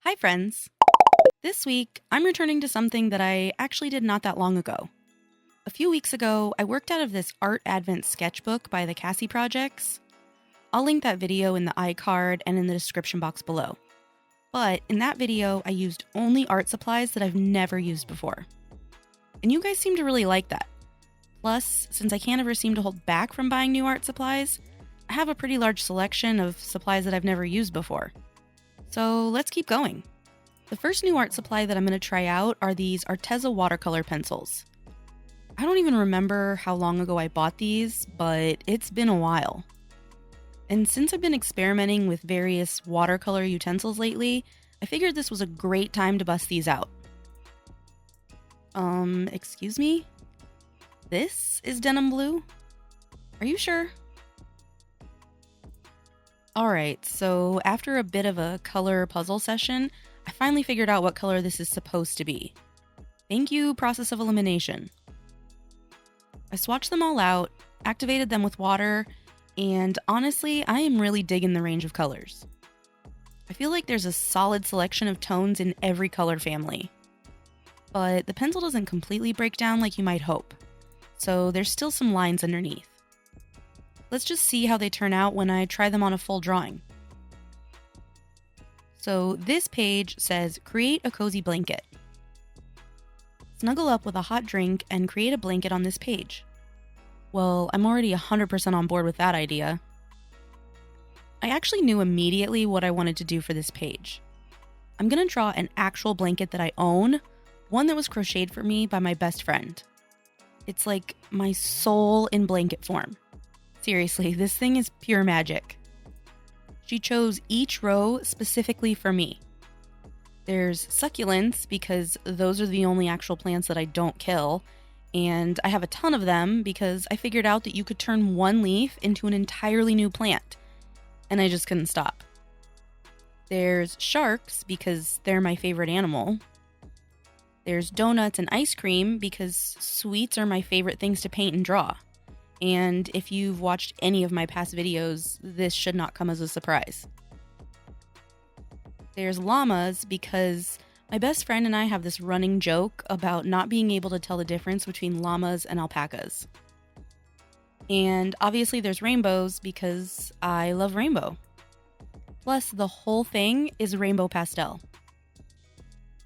Hi, friends. This week, I'm returning to something that I actually did not that long ago. A few weeks ago, I worked out of this art Advent Sketchbook by the Cassie Projects. I'll link that video in the iCard and in the description box below. But in that video, I used only art supplies that I've never used before. And you guys seem to really like that. Plus, since I can't ever seem to hold back from buying new art supplies, I have a pretty large selection of supplies that I've never used before. So let's keep going. The first new art supply that I'm going to try out are these Arteza Watercolor Pencils. I don't even remember how long ago I bought these, but it's been a while. And since I've been experimenting with various watercolor utensils lately, I figured this was a great time to bust these out. Excuse me? This is denim blue? Are you sure? Alright, so after a bit of a color puzzle session, I finally figured out what color this is supposed to be. Thank you, process of elimination. I swatched them all out, activated them with water, and honestly, I am really digging the range of colors. I feel like there's a solid selection of tones in every color family. But the pencil doesn't completely break down like you might hope, so there's still some lines underneath. Let's just see how they turn out when I try them on a full drawing. So this page says, create a cozy blanket. Snuggle up with a hot drink and create a blanket on this page. Well, I'm already 100% on board with that idea. I actually knew immediately what I wanted to do for this page. I'm going to draw an actual blanket that I own, one that was crocheted for me by my best friend. It's like my soul in blanket form. Seriously, this thing is pure magic. She chose each row specifically for me. There's succulents because those are the only actual plants that I don't kill, and I have a ton of them because I figured out that you could turn one leaf into an entirely new plant, and I just couldn't stop. There's sharks because they're my favorite animal. There's donuts and ice cream because sweets are my favorite things to paint and draw. And if you've watched any of my past videos, this should not come as a surprise. There's llamas because my best friend and I have this running joke about not being able to tell the difference between llamas and alpacas. And obviously there's rainbows because I love rainbow. Plus, the whole thing is rainbow pastel.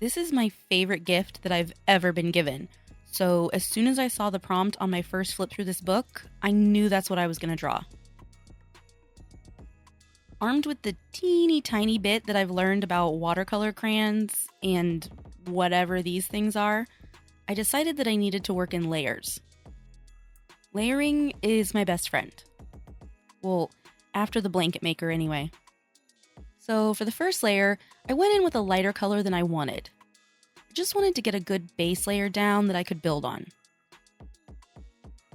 This is my favorite gift that I've ever been given. So as soon as I saw the prompt on my first flip through this book, I knew that's what I was going to draw. Armed with the teeny tiny bit that I've learned about watercolor crayons and whatever these things are, I decided that I needed to work in layers. Layering is my best friend. Well, after the blanket maker anyway. So for the first layer, I went in with a lighter color than I wanted. I just wanted to get a good base layer down that I could build on.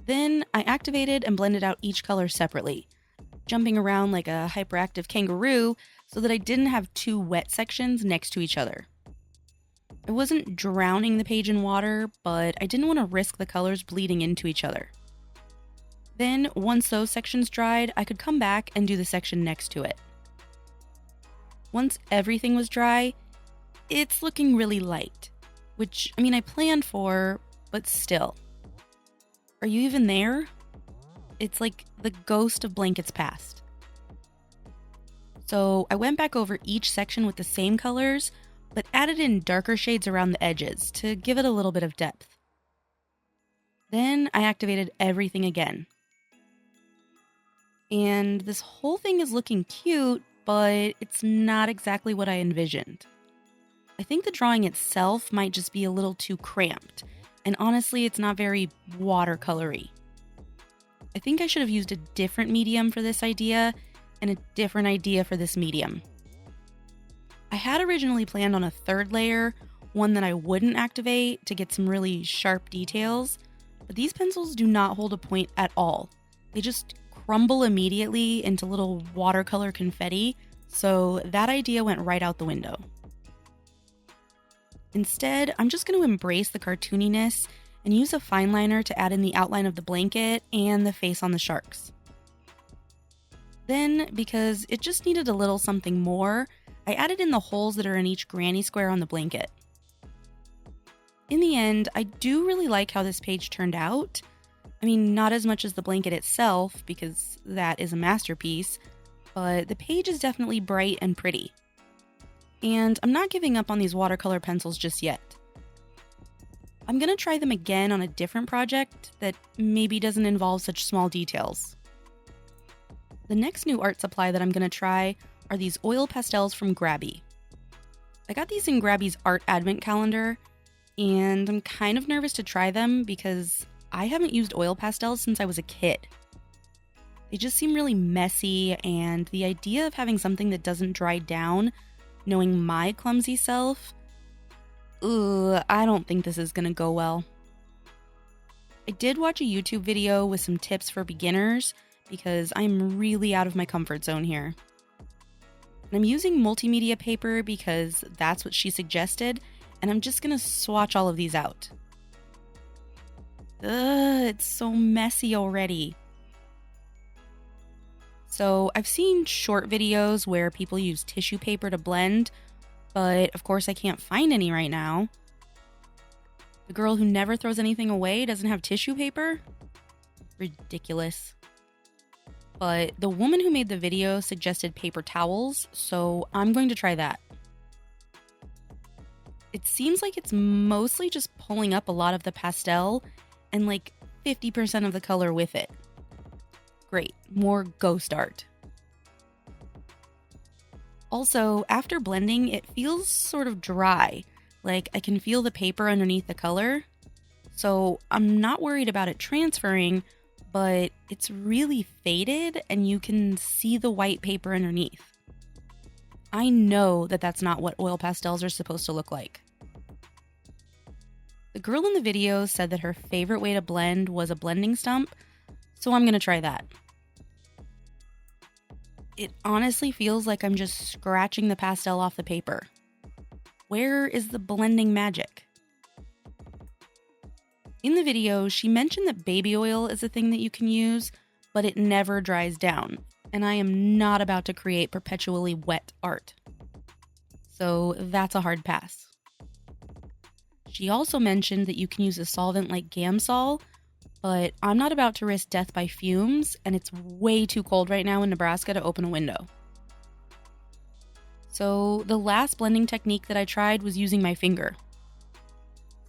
Then I activated and blended out each color separately, jumping around like a hyperactive kangaroo so that I didn't have two wet sections next to each other. I wasn't drowning the page in water, but I didn't want to risk the colors bleeding into each other. Then, once those sections dried, I could come back and do the section next to it. Once everything was dry, it's looking really light, which, I planned for, but still. Are you even there? It's like the ghost of blankets past. So I went back over each section with the same colors, but added in darker shades around the edges to give it a little bit of depth. Then I activated everything again. And this whole thing is looking cute, but it's not exactly what I envisioned. I think the drawing itself might just be a little too cramped, and honestly, it's not very watercolory. I think I should have used a different medium for this idea, and a different idea for this medium. I had originally planned on a third layer, one that I wouldn't activate to get some really sharp details, but these pencils do not hold a point at all. They just crumble immediately into little watercolor confetti, so that idea went right out the window. Instead, I'm just going to embrace the cartooniness and use a fine liner to add in the outline of the blanket and the face on the sharks. Then, because it just needed a little something more, I added in the holes that are in each granny square on the blanket. In the end, I do really like how this page turned out. I mean, not as much as the blanket itself, because that is a masterpiece, but the page is definitely bright and pretty. And I'm not giving up on these watercolor pencils just yet. I'm going to try them again on a different project that maybe doesn't involve such small details. The next new art supply that I'm going to try are these oil pastels from Grabby. I got these in Grabby's art advent calendar, and I'm kind of nervous to try them because I haven't used oil pastels since I was a kid. They just seem really messy, and the idea of having something that doesn't dry down, knowing my clumsy self, I don't think this is gonna go well. I did watch a YouTube video with some tips for beginners because I'm really out of my comfort zone here. And I'm using multimedia paper because that's what she suggested, and I'm just gonna swatch all of these out. It's so messy already. So I've seen short videos where people use tissue paper to blend, but of course I can't find any right now. The girl who never throws anything away doesn't have tissue paper? Ridiculous. But the woman who made the video suggested paper towels, so I'm going to try that. It seems like it's mostly just pulling up a lot of the pastel and like 50% of the color with it. Great, more ghost art. Also, after blending, it feels sort of dry, like I can feel the paper underneath the color. So I'm not worried about it transferring, but it's really faded and you can see the white paper underneath. I know that that's not what oil pastels are supposed to look like. The girl in the video said that her favorite way to blend was a blending stump, so I'm going to try that. It honestly feels like I'm just scratching the pastel off the paper. Where is the blending magic? In the video, she mentioned that baby oil is a thing that you can use, but it never dries down, and I am not about to create perpetually wet art. So that's a hard pass. She also mentioned that you can use a solvent like Gamsol, but I'm not about to risk death by fumes, and it's way too cold right now in Nebraska to open a window. So the last blending technique that I tried was using my finger.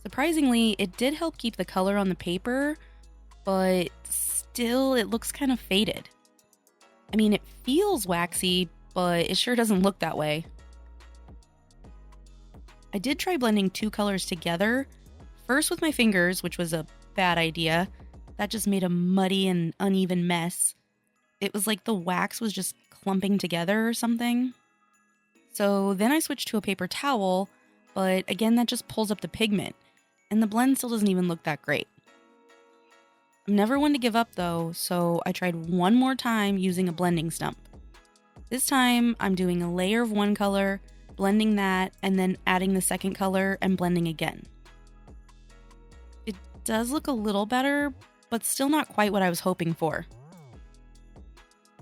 Surprisingly, it did help keep the color on the paper, but still it looks kind of faded. I mean, it feels waxy, but it sure doesn't look that way. I did try blending two colors together, first with my fingers, which was a bad idea. That just made a muddy and uneven mess. It was like the wax was just clumping together or something. So then I switched to a paper towel, but again that just pulls up the pigment, and the blend still doesn't even look that great. I'm never one to give up though, so I tried one more time using a blending stump. This time I'm doing a layer of one color, blending that, and then adding the second color and blending again. It does look a little better, but still not quite what I was hoping for.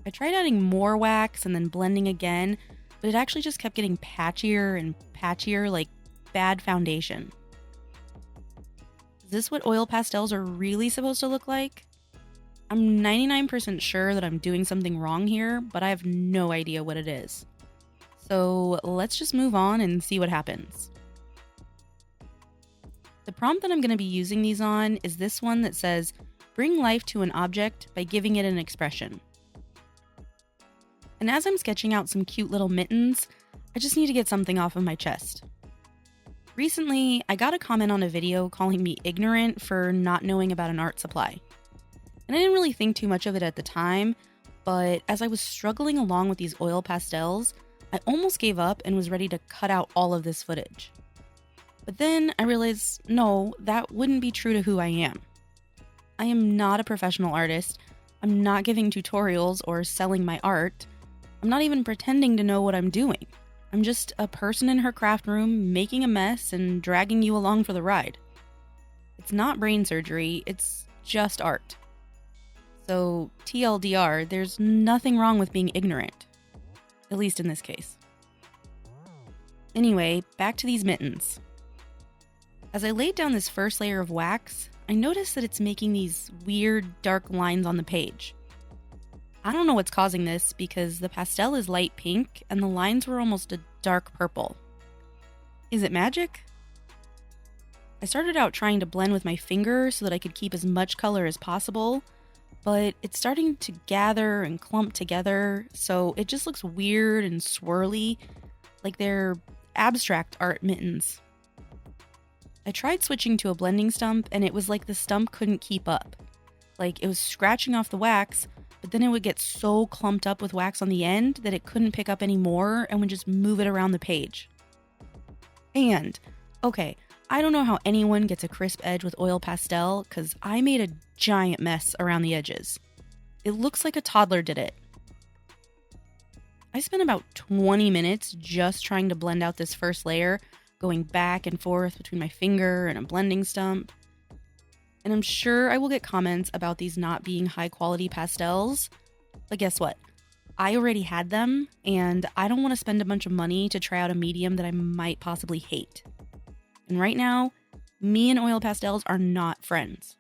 I tried adding more wax and then blending again, but it actually just kept getting patchier and patchier, like bad foundation. Is this what oil pastels are really supposed to look like? I'm 99% sure that I'm doing something wrong here, but I have no idea what it is. So let's just move on and see what happens. The prompt that I'm going to be using these on is this one that says, bring life to an object by giving it an expression. And as I'm sketching out some cute little mittens, I just need to get something off of my chest. Recently, I got a comment on a video calling me ignorant for not knowing about an art supply. And I didn't really think too much of it at the time, but as I was struggling along with these oil pastels, I almost gave up and was ready to cut out all of this footage. But then I realized, no, that wouldn't be true to who I am. I am not a professional artist. I'm not giving tutorials or selling my art. I'm not even pretending to know what I'm doing. I'm just a person in her craft room making a mess and dragging you along for the ride. It's not brain surgery, it's just art. So, TLDR, there's nothing wrong with being ignorant. At least in this case. Anyway, back to these mittens. As I laid down this first layer of wax, I noticed that it's making these weird dark lines on the page. I don't know what's causing this because the pastel is light pink and the lines were almost a dark purple. Is it magic? I started out trying to blend with my finger so that I could keep as much color as possible, but it's starting to gather and clump together, so it just looks weird and swirly, like they're abstract art mittens. I tried switching to a blending stump and it was like the stump couldn't keep up. Like it was scratching off the wax, but then it would get so clumped up with wax on the end that it couldn't pick up anymore and would just move it around the page. And, okay, I don't know how anyone gets a crisp edge with oil pastel because I made a giant mess around the edges. It looks like a toddler did it. I spent about 20 minutes just trying to blend out this first layer, going back and forth between my finger and a blending stump. And I'm sure I will get comments about these not being high quality pastels, but guess what? I already had them, and I don't want to spend a bunch of money to try out a medium that I might possibly hate. And right now, me and oil pastels are not friends.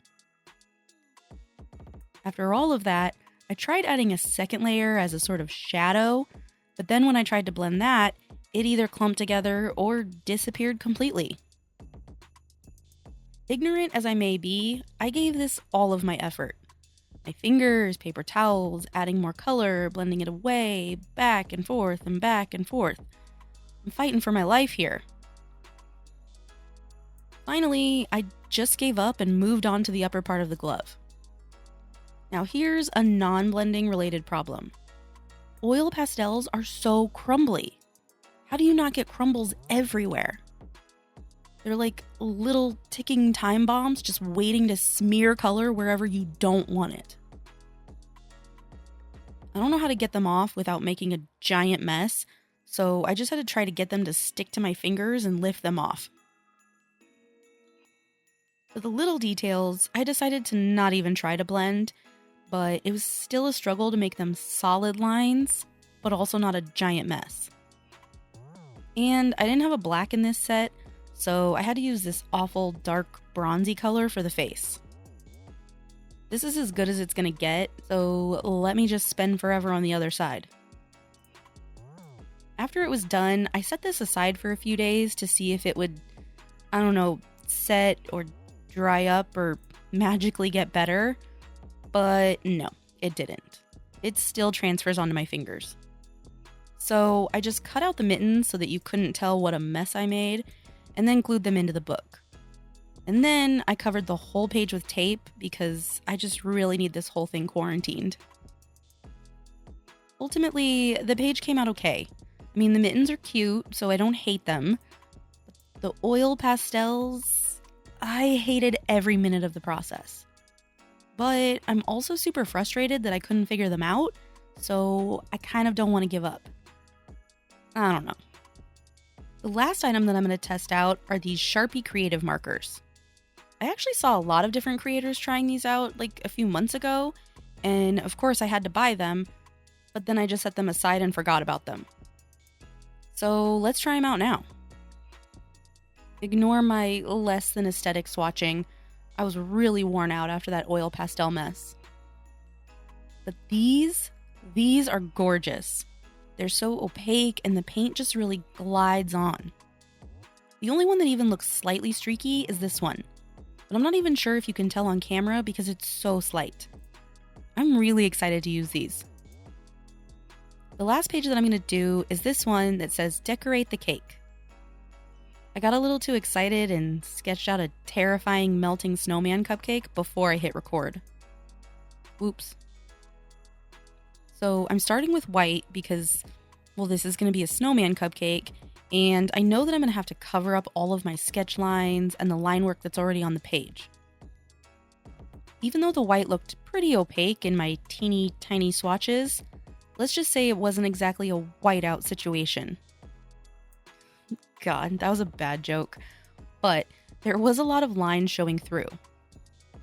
After all of that, I tried adding a second layer as a sort of shadow, but then when I tried to blend that, it either clumped together or disappeared completely. Ignorant as I may be, I gave this all of my effort. My fingers, paper towels, adding more color, blending it away, back and forth and back and forth. I'm fighting for my life here. Finally, I just gave up and moved on to the upper part of the glove. Now here's a non-blending related problem. Oil pastels are so crumbly. How do you not get crumbles everywhere? They're like little ticking time bombs just waiting to smear color wherever you don't want it. I don't know how to get them off without making a giant mess, so I just had to try to get them to stick to my fingers and lift them off. For the little details, I decided to not even try to blend, but it was still a struggle to make them solid lines, but also not a giant mess. And I didn't have a black in this set, so I had to use this awful dark bronzy color for the face. This is as good as it's gonna get, so let me just spend forever on the other side. After it was done, I set this aside for a few days to see if it would, set or dry up or magically get better, but no, it didn't. It still transfers onto my fingers. So I just cut out the mittens so that you couldn't tell what a mess I made, and then glued them into the book. And then I covered the whole page with tape because I just really need this whole thing quarantined. Ultimately, the page came out okay. I mean, the mittens are cute, so I don't hate them. The oil pastels, I hated every minute of the process. But I'm also super frustrated that I couldn't figure them out, so I kind of don't want to give up. I don't know. The last item that I'm going to test out are these Sharpie Creative Markers. I actually saw a lot of different creators trying these out like a few months ago, and of course I had to buy them, but then I just set them aside and forgot about them. So let's try them out now. Ignore my less than aesthetic swatching. I was really worn out after that oil pastel mess. But these are gorgeous. They're so opaque and the paint just really glides on. The only one that even looks slightly streaky is this one, but I'm not even sure if you can tell on camera because it's so slight. I'm really excited to use these. The last page that I'm going to do is this one that says decorate the cake. I got a little too excited and sketched out a terrifying melting snowman cupcake before I hit record. Oops. So I'm starting with white because, well, this is going to be a snowman cupcake, and I know that I'm going to have to cover up all of my sketch lines and the line work that's already on the page. Even though the white looked pretty opaque in my teeny tiny swatches, let's just say it wasn't exactly a whiteout situation. God, that was a bad joke, but there was a lot of lines showing through.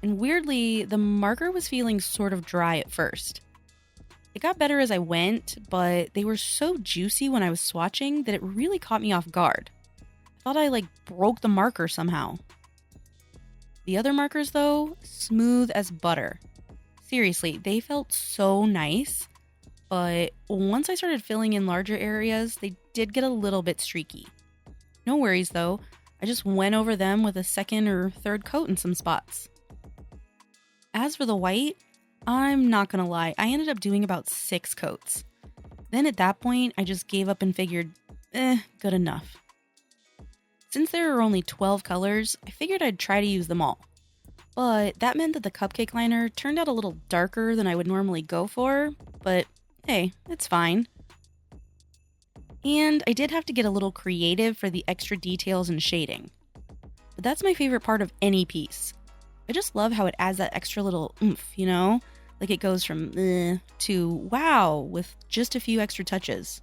And weirdly, the marker was feeling sort of dry at first. It got better as I went, but they were so juicy when I was swatching that it really caught me off guard. I thought I broke the marker somehow. The other markers though, smooth as butter. Seriously, they felt so nice, but once I started filling in larger areas, they did get a little bit streaky. No worries though, I just went over them with a second or third coat in some spots. As for the white, I'm not gonna lie, I ended up doing about 6 coats. Then at that point, I just gave up and figured, good enough. Since there are only 12 colors, I figured I'd try to use them all. But that meant that the cupcake liner turned out a little darker than I would normally go for, but hey, it's fine. And I did have to get a little creative for the extra details and shading. But that's my favorite part of any piece. I just love how it adds that extra little oomph, you know? Like it goes from to wow with just a few extra touches.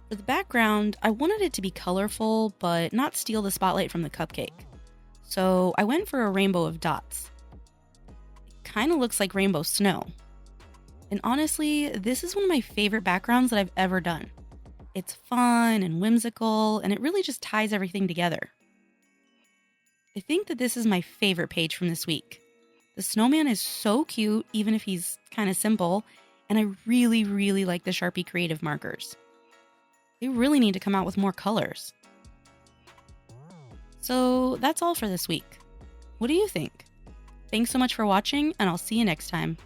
For the background, I wanted it to be colorful, but not steal the spotlight from the cupcake. So I went for a rainbow of dots. It kind of looks like rainbow snow. And honestly, this is one of my favorite backgrounds that I've ever done. It's fun and whimsical, and it really just ties everything together. I think that this is my favorite page from this week. The snowman is so cute, even if he's kind of simple, and I really, really like the Sharpie Creative markers. They really need to come out with more colors. So that's all for this week. What do you think? Thanks so much for watching, and I'll see you next time.